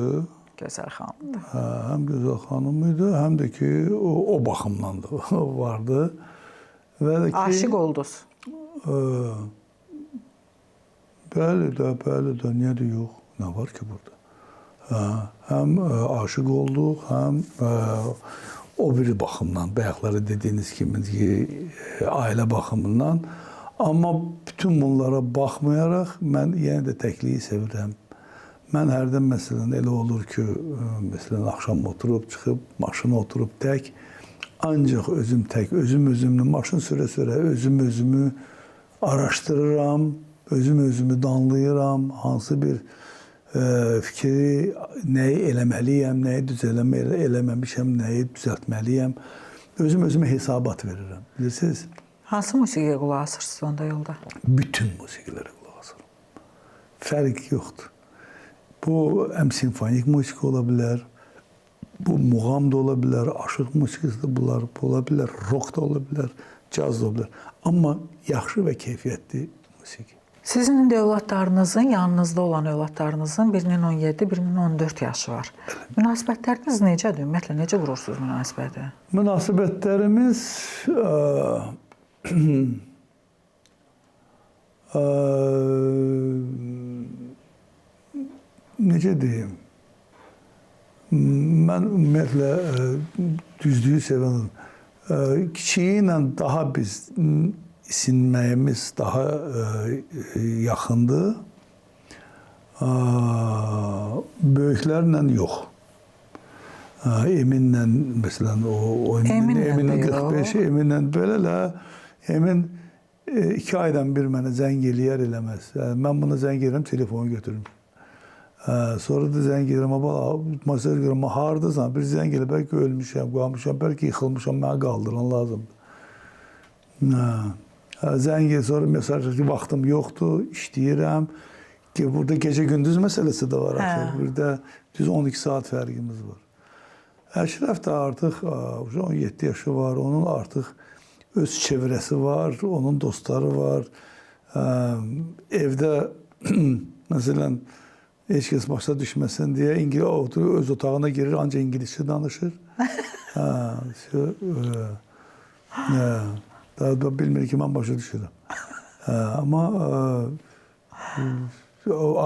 Gözəl xanımdır. Həm gözəl xanım idi, həm də ki, o baxımdan da vardı. Aşiq oldunuz? Bəli də, niyə də yox? Nə var ki burada? Həm aşiq olduq, həm o bir baxımdan, bayaqları dediyiniz kimi ailə baxımından. Amma bütün bunlara baxmayaraq mən yenə də təkliyi sevirəm. Mən hərdən məsələn elə olur ki, məsələn axşam oturub çıxıb maşına oturub tək, ancaq özüm tək, özümlə maşın sürə-sürə özümü araşdırıram, özümü danlayıram, hansı bir fikri nəyi eləməliyəm, nəyi eləməmişəm, nəyi düzəltməliyəm. Özümə hesabat verirəm. Bilirsiniz? Hansı musiqiyə qulaq asırsınız onda yolda? Bütün musiqilərə qulaq asıram. Fərq yoxdur. Bu həm simfonik musiqi ola bilər, bu muğam da ola bilər, aşıq musiqisi də ola bilər, rock da ola bilər, caz da ola bilər. Amma yaxşı və keyfiyyətli musiqi. Sizin indi övladlarınızın, yanınızda olan övladlarınızın birinin 17, birinin 14 yaşı var. Münasibətləriniz necədir? Ümumiyyətlə, necə qurursunuz münasibəti? Münasibətlərimiz necə deyim? Mən ümumiyyətlə düzlüyü sevənəm. Kiçiyi ilə daha biz isinməyimiz daha yaxındır. Böyüklərlə yox. Eminlə məsələn Eminlə 45, Eminlə belələ Emin 2 aydan bir mənə zəng eləyər eləməz. Mən buna zəng edirəm, telefonu götürürüm. Sonra da zəng edirəm, masaj edirəm, hardasan? Bir zəng elə, bəlkə ölmüşəm, qalmışam, bəlkə yıxılmışam, mənə qaldıran lazımdır. Zəng edir, sonra mesaj ki, vaxtım yoxdur, işləyirəm. Burada gecə-gündüz məsələsi də var. Bir də düz 12 saat fərqimiz var. Əşrəf də artıq 17 yaşı var, onun artıq öz çevrəsi var, onun dostları var. Evdə məsələn heç kəs başa düşməsin deyə öz otağına girir, ancaq ingiliscə danışır. Daha bilmir ki, mən başa düşürəm. Amma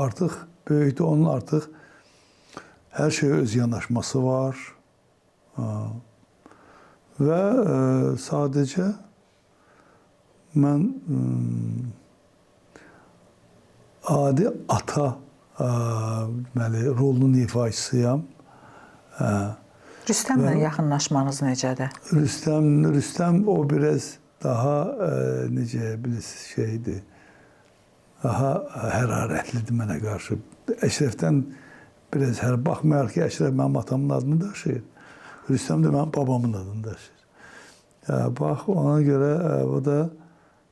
artıq böyükdür, onun artıq hər şeyə öz yanaşması var. Və sadəcə mən adi ata rolunun ifaçısıyam. Rüstəmlə yaxınlaşmanız necədir? Rüstəm o biraz daha necə bilirsiniz şeydir. Daha hərarətlidir mənə qarşı. Əşrəfdən biraz baxmayaraq ki, Əşrəf mənim atamın adını daşıyır. Rüstəm də mənim babamın adını daşıyır. Bax, ona görə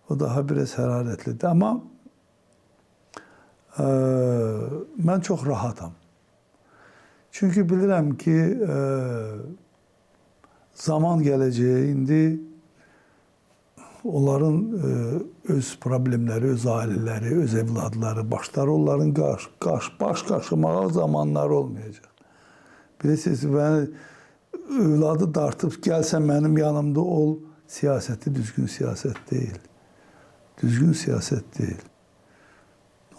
o daha biraz hərarətlidir. Amma mən çox rahatam. Çünki bilirəm ki, zaman gələcək, indi onların öz problemləri, öz ailələri, öz evladları, başları onların baş qaşımağa zamanları olmayacaq. Bilirsiniz, övladı dartıb gəlsən mənim yanımda ol, siyasəti düzgün siyasət deyil. Düzgün siyasət deyil.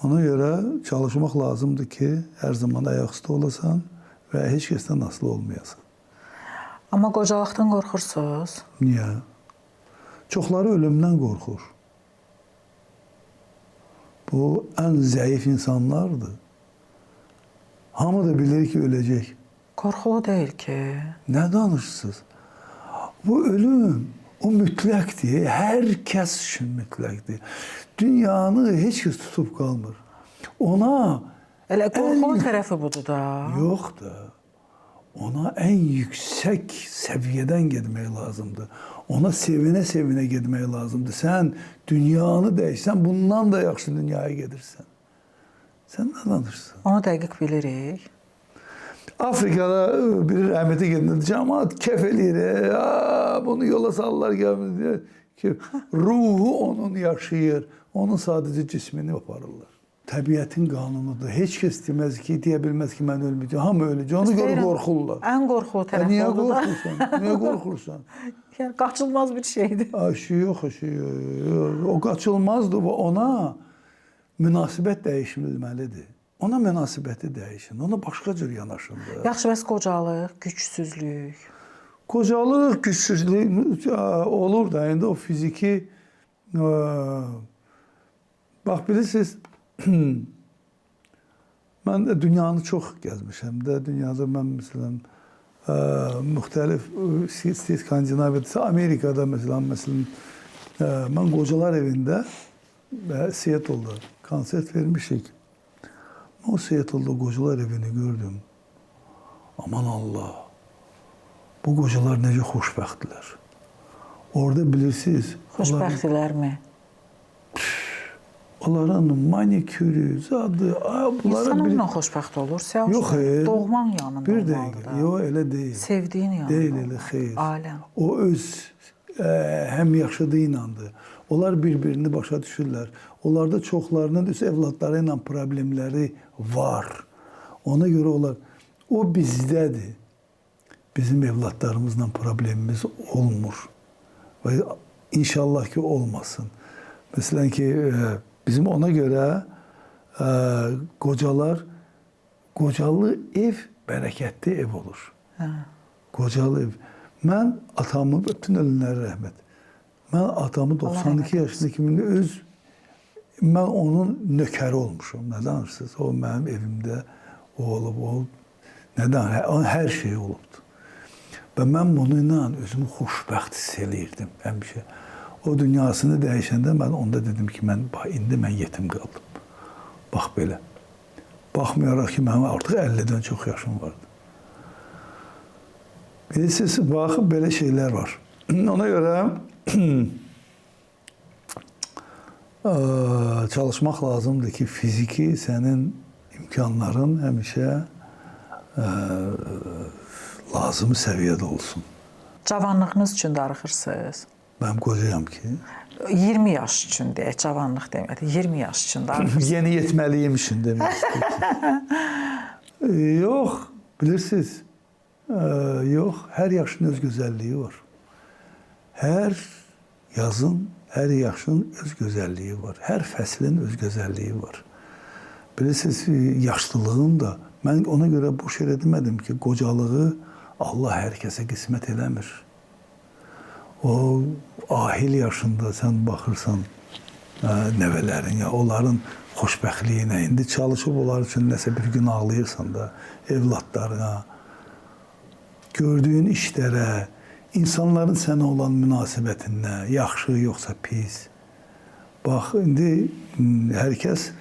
Ona görə çalışmaq lazımdır ki, hər zaman ayaqüstə olasan və heç kəsdən asılı olmayasan. Amma qocalaqdan qorxursunuz? Niyə? Çoxları ölümdən qorxur. Bu ən zəif insanlardır. Hamı da bilir ki, öləcək. Qorxulu deyil ki. Nə danışırsınız? Bu ölüm, o mütləqdir. Hər kəs üçün mütləqdir. Dünyanı heç kəs tutub qalmır. Ona... Elə qorxulu tərəfi budur da. Yox da. Ona ən yüksək səviyyədən getmək lazımdır. Ona sevinə-sevinə getmək lazımdır. Sən dünyanı dəyişsən, bundan da yaxşı dünyaya gedirsən. Sən nə danışırsan? Onu dəqiq bilirik. Afrikada biri rəhmətə gedəndə cəmaət kef eləyir. Bunu yola salırlar gəlmir ki, ruhu onun yaşayır. Onun sadəcə cismini aparırlar. Təbiətin qanunudur. Heç kəs deməz ki, deyə bilməz ki, mən ölməyəcəm. Hamı öləcək. Onu görə qorxurlar. Ən qorxulu tərəf oldu da. Niyə qorxursan? Yəni, qaçılmaz bir şeydir. Yox. O qaçılmazdır. Ona münasibət dəyişilməlidir. Ona münasibəti dəyişin. Ona başqa cür yanaşın. Yaxşı, bəs qocalıq, gücsüzlük? Qocalıq, gücsüzlük olur da. İndi o fiziki Bax bilirsiniz, mən də dünyanı çox gəzmişəm də. Dünyada mən məsələn müxtəlif Skandinaviyada, Amerikada məsələn mən qocalar evində Seattle'da konsert vermişik. O Seattle'da qocalar evini gördüm. Aman Allah. Bu qocalar necə xoşbəxtdilər. Orada bilirsiniz, Xoşbəxtdirlərmi? onların manikürü, zadı, bunlara İnsan onunla xoşbəxt olur. Yox, Doğman yanında bir olmalıdır. dəqiqə, yox elə deyil. Sevdiyin yanında. Deyil elə, xeyr. Aləm. O öz həm yaşıdı inandı. Onlar bir-birini başa düşürlər. Onlarda çoxlarının öz evladları ilə problemləri var. Ona görə onlar, o bizdədir. Bizim evladlarımızla problemimiz olmur. Və inşallah ki olmasın. Məsələn ki, bizim ona görə qocalı ev bərəkətli ev olur. Hə. Qocalı ev. Mən atamı, bütün ölünlərə rəhmət. Mən atamı 92 yaşında kimi mən onun nökəri olmuşum. Nə danırsınız? O mənim evimdə o olub, nədən? Hər şey olubdu. Və mən bununla özümü xoşbəxt hiss eləyirdim həmişə. O dünyasını dəyişəndə mən onda dedim ki, indi mən yetim qaldım. Bax belə. Baxmayaraq ki, mənim artıq 50-dən çox yaşım vardı. Bilirsiniz, bax, belə şeylər var. Ona görə çalışmaq lazımdır ki, fiziki sənin imkanların həmişə lazımi səviyyədə olsun. Cavanlığınız üçün darıxırsınız? Mən qocayam ki. 20 yaş üçün deyək, cavanlıq demədi. 20 yaş üçün darıxırsınız. Yeni yetməliyim üçün demək istəyirəm. Yox, bilirsiniz, yox, hər yaşın öz gözəlliyi var. Hər yazın, hər yaşın öz gözəlliyi var. Hər fəslin öz gözəlliyi var. Bilirsiniz, yaşlılığın da, mən ona görə boş yerə demədim ki, qocalığı Allah hər kəsə qismət eləmir. O ahil yaşında sən baxırsan nəvələrin, ya onların xoşbəxtliyinə, indi çalışıb onlar üçün nəsə bir gün ağlayırsan da, evladlarına, gördüyün işlərə, insanların sənə olan münasibətinə, yaxşı yoxsa pis. Bax, indi hər kəs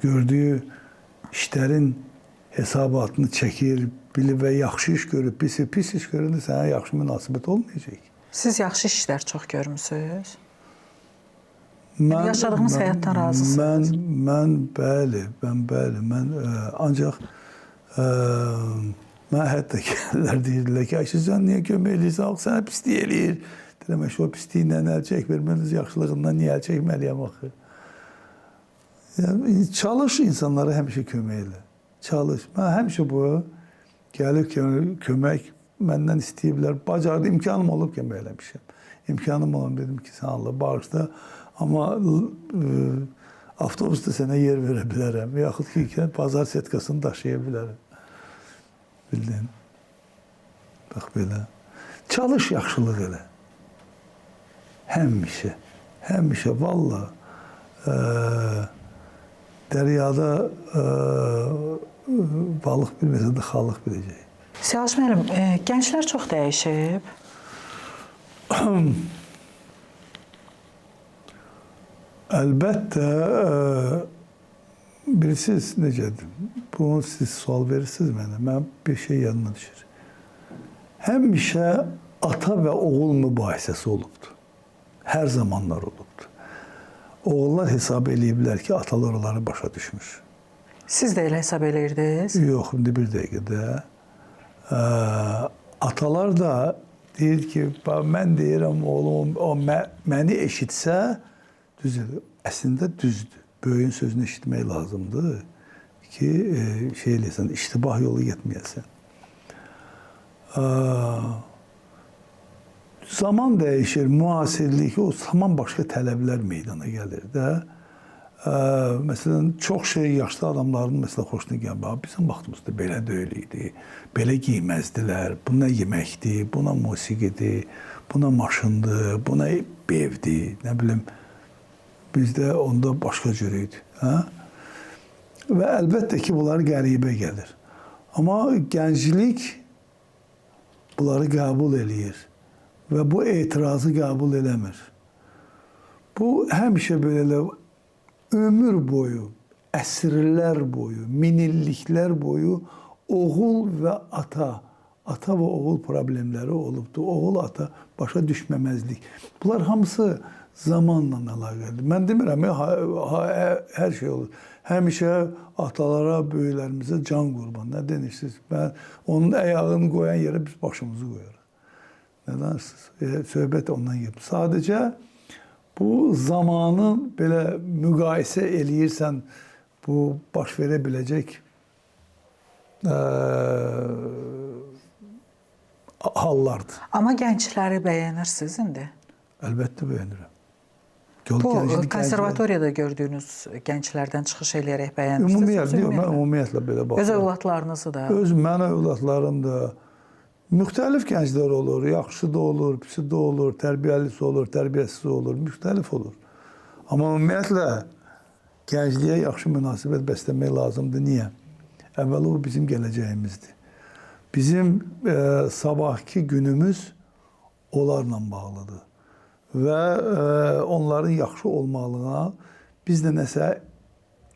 gördüyü işlərin hesabatını çəkir, bilir və yaxşı iş görüb, pis iş göründə sənə yaxşı münasibət olmayacaq. Siz yaxşı işlər çox görmüsünüz? Yaşadığınız həyatdan razısınız? Bəli, ancaq mən hətta gəlirlər deyirdilər ki, Ayşə, sən niyə kömək eləyirsən, axı sənə pislik eləyir. Deyirəm, o pisliyindən əl çəkmir, yaxşılığından niyə əl çəkməliyəm axı? Yəni, çalış insanlara həmişə kömək elə. Çalış. Mən həmişə bu gəlib kömək məndən istəyiblər. Bacardı, imkanım olub kömək eləmişəm. İmkanım olub, dedim ki, sən Allah bağışla. Amma avtobusda sənə yer verə bilərəm. Yaxud ki, bazar setkasını daşıya bilərəm. Bildin? Bax belə. Çalış, yaxşılıq elə. Həmişə, valla dəryada balıq bilməsə də xalıq biləcək. Siyavuş müəllim, gənclər çox dəyişib. Əlbəttə, bilirsiniz necədir? Bunu siz sual verirsiniz mənə. Mən bir şey yanıma düşür. Həmişə ata və oğul mübahisəsi olubdur. Hər zamanlar olubdur. Oğullar hesab eləyiblər ki, atalar onları başa düşmüş. Siz də elə hesab eləyirdiniz? Yox, indi bir dəqiqədə. Atalar da deyir ki, mən deyirəm, oğlum, o məni eşitsə, düzdür. Əslində düzdür. Böyüyün sözünü eşitmək lazımdır ki, şey eləyəsən, iştibah yolu getməyəsən. Zaman dəyişir, müasirlik, o zaman başqa tələblər meydana gəlir də. Məsələn, çox yaşlı adamların məsələn xoşuna gəlir. Bizim vaxtımızda belə deyil idi. Belə giyməzdilər. Buna yeməkdir, buna musiqidir, buna maşındır, buna evdir, nə bilim. Bizdə onda başqa cür idi. Hə? Və əlbəttə ki, bunlar qəribə gəlir. Amma gənclik bunları qəbul eləyir və bu etirazı qəbul eləmir. Bu həmişə belə ömür boyu, əsrlər boyu, minilliklər boyu oğul və ata və oğul problemləri olubdu. Oğul ata başa düşməməzlik. Bunlar hamısı zamanla əlaqəlidir. Mən demirəm, hər şey olur. Həmişə atalara, böyüklərimizə can qurban. Nə denirsiniz? Mən onun ayağını qoyan yerə biz başımızı qoyarıq. Nə danırsınız? Söhbət ondan gedir. Sadəcə bu zamanı belə müqayisə eləyirsən, bu baş verə biləcək hallardır. Amma gəncləri bəyənirsiniz indi? Əlbəttə bəyənirəm. Bu konservatoriyada gördüyünüz gənclərdən çıxış eləyərək bəyənmirsiniz? Ümumiyyətlə belə baxıram. Öz övladlarınızı da? Mən övladlarım da müxtəlif gənclər olur. Yaxşı da olur, pisi də olur, tərbiyəlisi olur, tərbiyəsiz olur, müxtəlif olur. Amma ümumiyyətlə gəncliyə yaxşı münasibət bəsləmək lazımdır. Niyə? Əvvəla o bizim gələcəyimizdir. Bizim sabahki günümüz onlarla bağlıdır. Və onların yaxşı olmalığına biz də nəsə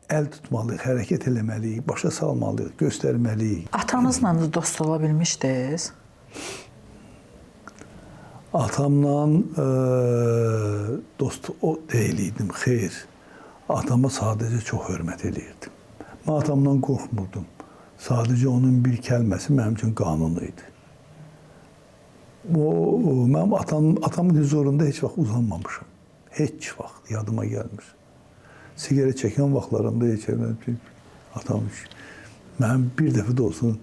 əl tutmalıyıq, hərəkət eləməliyik, başa salmalıyıq, göstərməliyik. Atanızla da dost ola bilmişdiniz? Atamla dost deyildim, xeyr. Atama sadəcə çox hörmət eləyirdim. Mən atamdan qorxmurdum. Sadəcə onun bir kəlməsi mənim üçün qanunu idi. Mənim atamın huzurunda heç vaxt uzanmamışım. Heç vaxt yadıma gəlmir. Sigaret çəkən vaxtlarımda atam mənim bir dəfə də olsun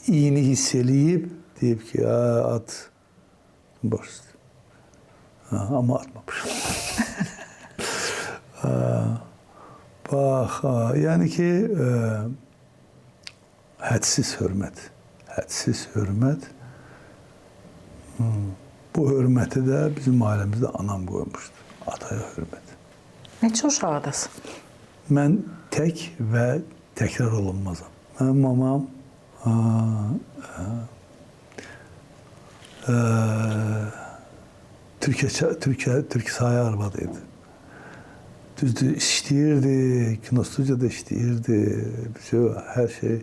iyini hiss eləyib, deyib ki, at baş üstə. Amma atmamışım. Bax, yəni ki, hədsiz hörmət. Hədsiz hörmət. Bu hörməti də bizim ailəmizdə anam qoymuşdu. Ataya hörmət. Neçə uşaqdınız? Mən tək və təkrar olunmazam. Mənim mamam Türk sahə arvadı idi. Düzdür, işləyirdi, kinostudiyada işləyirdi, hər şey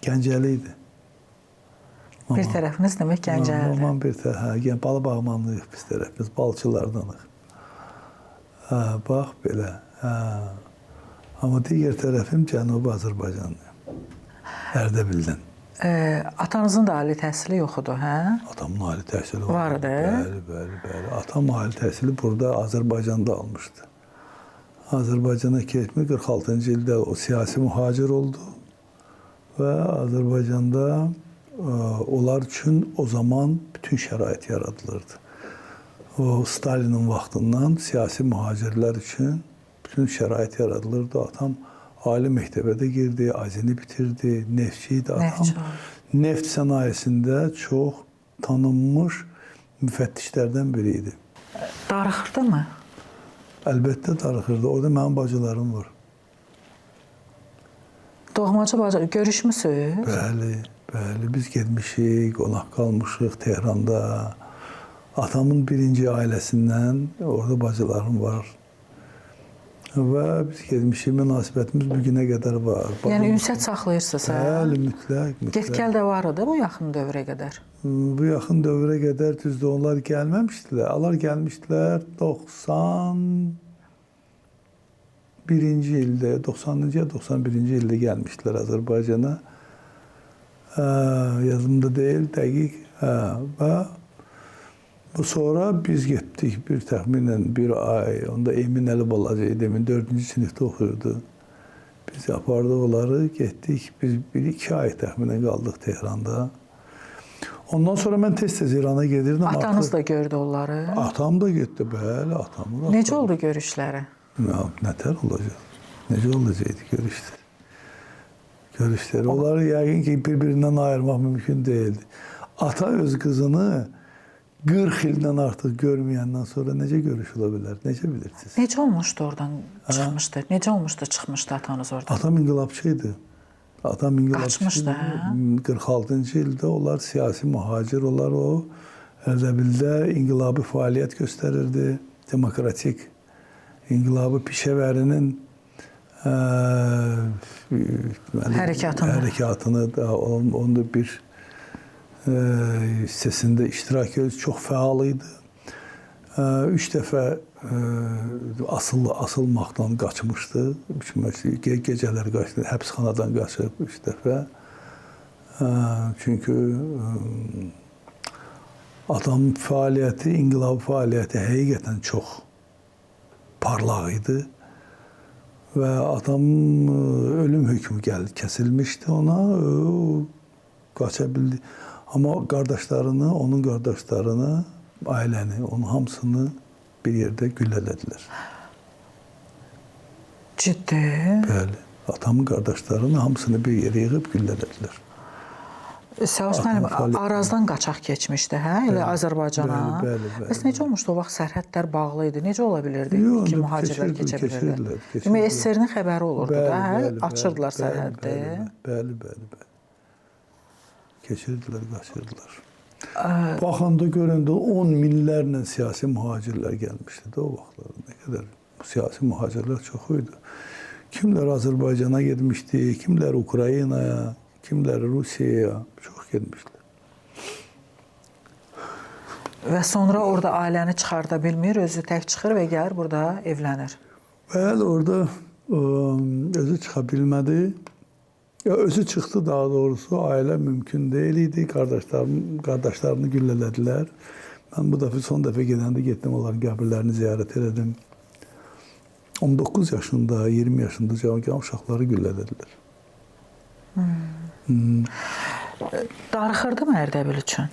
Gəncəli idi. Bir tərəfiniz demək Gəncəlidir. Mamam bir tərəf, balı bağmanlıyıq biz tərəfimiz, balçılardanıq. Bax belə. Amma digər tərəfim Cənubi Azərbaycanlıyım. Ərdəbildən. Atanızın da ali təhsili yox idi, hə? Atamın ali təhsili vardı. Bəli. Atam ali təhsili burada Azərbaycanda almışdı. Azərbaycana keçmiş 46-cı ildə o siyasi mühacir oldu və Azərbaycanda onlar üçün o zaman bütün şərait yaradılırdı. O Stalinin vaxtından siyasi mühacirlər üçün bütün şərait yaradılırdı. Atam ali məktəbə də girdi, azini bitirdi, neftçi idi atam. Neft sənayesində çox tanınmış müfəttişlərdən biri idi. Darıxırdı mı? Əlbəttə darıxırdı. Orada mənim bacılarım var. Doğmacı bacı, görüşmüsünüz? Bəli. Biz getmişik, qonaq qalmışıq Tehranda. Atamın birinci ailəsindən orada bacılarım var. Və biz getmişik, münasibətimiz bu günə qədər var. Yəni ünsiyyət saxlayırsınız, hə? Bəli, mütləq. Get-gəl də var idi bu yaxın dövrə qədər? Bu yaxın dövrə qədər düzdür, onlar gəlməmişdilər. Onlar gəlmişdilər 91-ci ildə, 90-cı ya 91-ci ildə gəlmişdilər Azərbaycana. Yazımda deyil, dəqiq. Və sonra biz getdik bir təxminən bir ay. Onda Emin Əli balaca idi, Emin 4-cü sinifdə oxuyurdu. Biz apardıq onları, getdik. Biz 1-2 ay təxminən qaldıq Tehranda. Ondan sonra mən tez-tez İrana gedirdim. Atanız da gördü onları? Atam da getdi, bəli, atam da. Necə oldu görüşləri? Nətər olacaq? Necə olacaqdı görüşlər? Onları yəqin ki, bir-birindən ayırmaq mümkün deyildi. Ata öz qızını 40 ildən artıq görməyəndən sonra necə görüş ola bilər? Necə bilirsiniz? Necə olmuşdu oradan çıxmışdı? Necə olmuşdu çıxmışdı atanız oradan? Atam inqilabçı idi. Atam inqilabçı Qaçmışdı, idi. 46-cı ildə onlar siyasi mühacir, onlar o Ərdəbildə inqilabi fəaliyyət göstərirdi. Demokratik inqilabı pişəvərinin hərəkatını da onda bir hissəsində iştirak edir. Çox fəal idi. 3 dəfə asılmaqdan qaçmışdı. Gecələr qaçdı. Həbsxanadan qaçıb 3 dəfə. Çünki adam fəaliyyəti, inqilab fəaliyyəti həqiqətən çox parlaq idi. Və adam ölüm hökmü kəsilmişdi ona. O qaça bildi. Amma qardaşlarını, onun qardaşlarını, ailəni, onun hamısını bir yerdə güllələdilər. Ciddi? Bəli. Atamın qardaşlarını hamısını bir yerə yığıb güllələdilər. Səvaş müəllim, Arazdan qaçaq keçmişdi, hə? Elə Azərbaycana. Bəli. Bəs necə olmuşdu? O vaxt sərhədlər bağlı idi. Necə ola bilirdi ki, mühacirlər keçə bilirdi? Demək, SSR-nin xəbəri olurdu da, hə? Açırdılar sərhəddi. Bəli. Keçirdilər, qaçırdılar. Baxanda görəndə 10 minlərlə siyasi mühacirlər gəlmişdi də o vaxtlarda. Nə qədər siyasi mühacirlər çox idi. Kimlər Azərbaycana getmişdi, kimlər Ukraynaya, kimlər Rusiyaya çox getmişlər. Və sonra orada ailəni çıxarda bilmir, özü tək çıxır və gəlir burada evlənir. Bəli, orada özü çıxa bilmədi. Özü çıxdı daha doğrusu, ailə mümkün deyil idi. Qardaşlarını güllələdilər. Mən bu dəfə son dəfə gedəndə getdim, onların qəbirlərini ziyarət elədim. 19 yaşında, 20 yaşında cavan uşaqları güllələdilər. Darıxırdı mı Ərdəbil üçün?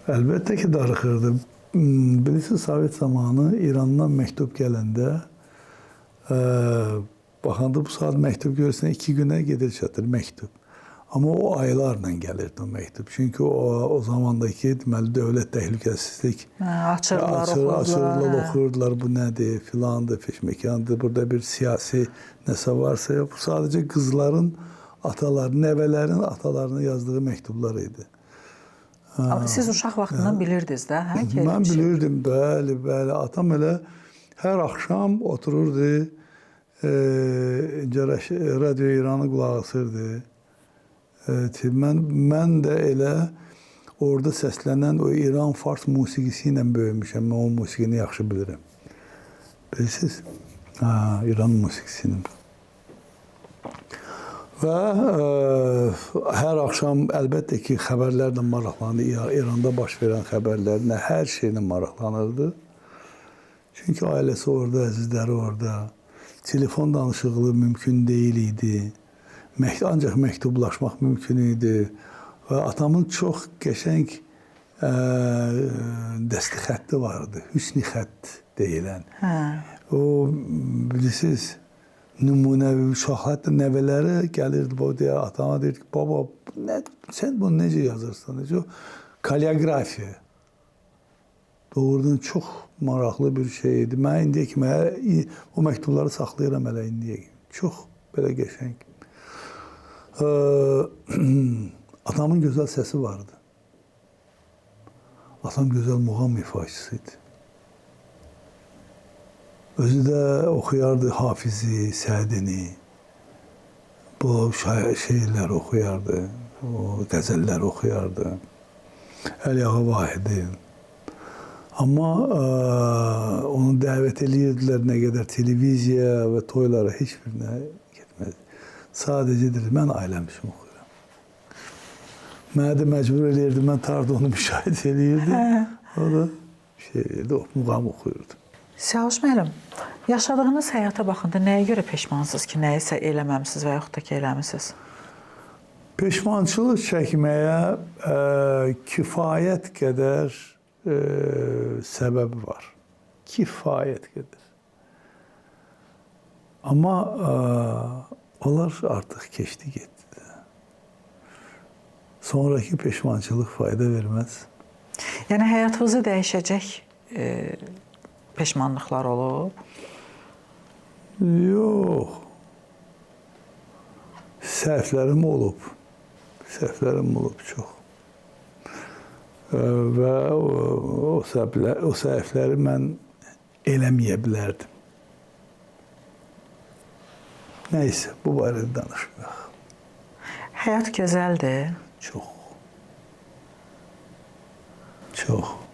Əlbəttə ki, darıxırdı. Bilirsiniz, Sovet zamanı İrandan məktub gələndə baxanda bu saat məktub görürsən 2 günə gedir çatır məktub. Amma o aylarla gəlirdi o məktub. Çünki o zamandakı deməli dövlət təhlükəsizlik açırdılar, oxuyurdular, bu nədir, filandır, feşmekandır. Burada bir siyasi nəsə varsa, bu sadəcə qızların ataları, nəvələrin atalarına yazdığı məktublar idi. Amma siz uşaq vaxtından bilirdiniz də, hə? Mən bilirdim, bəli. Atam elə hər axşam otururdu, Radio İranı qulaq asırdı. Mən də elə orada səslənən o İran fars musiqisi ilə böyümüşəm. Mən o musiqini yaxşı bilirəm. Bilirsiniz? İran musiqisini. Və hər axşam əlbəttə ki, xəbərlərlə maraqlanırdı. İranda baş verən xəbərlərlə, hər şeylə maraqlanırdı. Çünki ailəsi orada, əzizləri orada. Telefon danışıqlığı mümkün deyil idi. Ancaq məktublaşmaq mümkün idi. Və atamın çox qəşəng dəsti xətti vardı. Hüsni xətt deyilən. O, bilirsiniz, nümunəvi uşaq, hətta nəvələri gəlirdi, atama deyirdi ki, baba, sən bunu necə yazırsan? Koreografiya. Doğrudan çox maraqlı bir şey idi. Mən indiyə kimi o məktubları saxlayıram hələ indiyə kimi. Çox belə qəşəng. Atamın gözəl səsi vardı. Atam gözəl muğam ifaçısı idi. Özü də oxuyardı Hafizi, Sədini. Bu şeirlər oxuyardı. O qəzəllər oxuyardı. Əliağa Vahidi. Amma onu dəvət edirdilər nə qədər televiziya və toylara heç birinə getmədi. Sadəcə dedi, mən ailəm üçün oxuyuram. Mənə də məcbur eləyirdi, mən tarda onu müşahidə eləyirdim. O da muğam oxuyurdu. Səvaş müəllim, yaşadığınız həyata baxında nəyə görə peşmansınız ki, nəyisə eləməmisiniz və yaxud da ki, eləmisiniz? Peşmançılıq çəkməyə kifayət qədər səbəbi var. Kifayət qədər. Amma onlar artıq keçdi, getdi. Sonraki peşmançılıq fayda verməz. Yəni həyatınızı dəyişəcək peşmanlıqlar olub? Yox. Səhvlərim olub. Səhvlərim olub çox. Və o səhvləri mən eləməyə bilərdim. Nəysə, bu barədə danışmayaq. Həyat gözəldir. Çox. Çox.